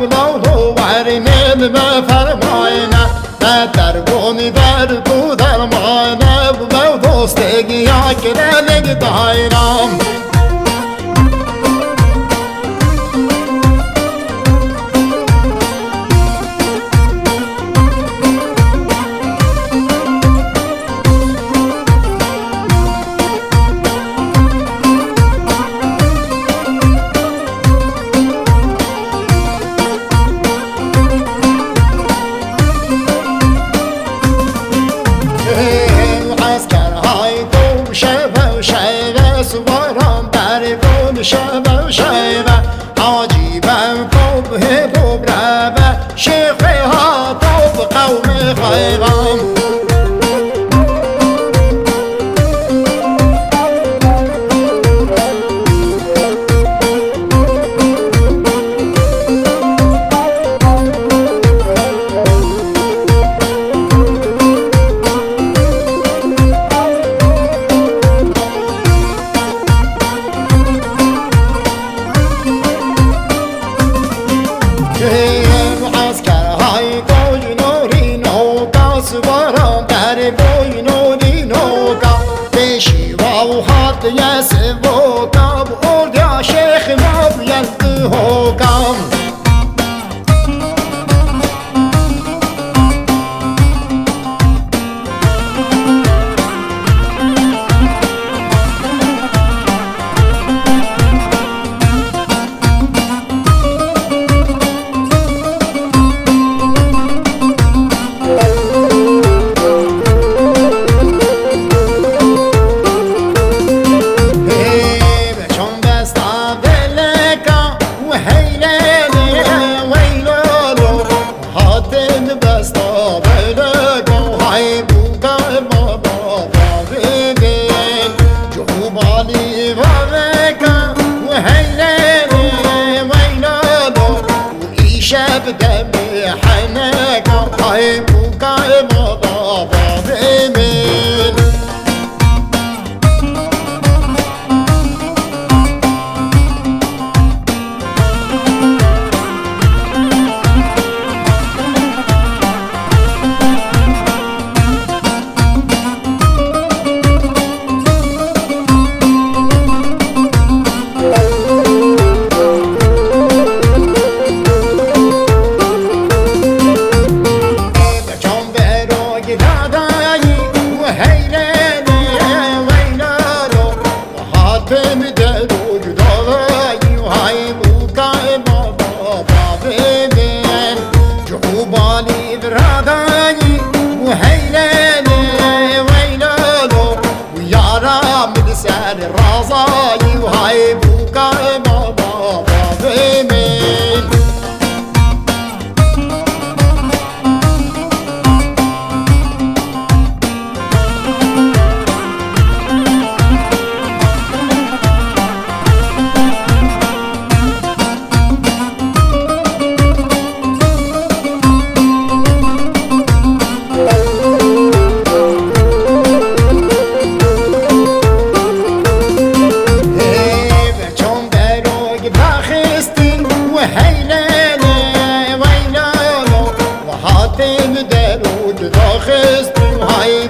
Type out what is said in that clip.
بلو ورینه بفرماینه نه درگونی در تو درمانه بلو دوستگی یا کرنگ دایرم سوارم برگون شبه شبه عجیبم قوم هبوب ربه شیخه ها قوم قوم خیرم معسکرهای گوی نوری نوگا سوارم در گوی نوری نوگا بشی و حد یسه وگا بردیا شیخ مبید هوگام بدمي حناك وحيبوك مضى بابين جعوبالي براداني وهيلاني ويلالو ويا رام لسان الرازاي وهاي بوكا بابا بابين وهيلاني ويلالو وحاتم درود داخست وهاي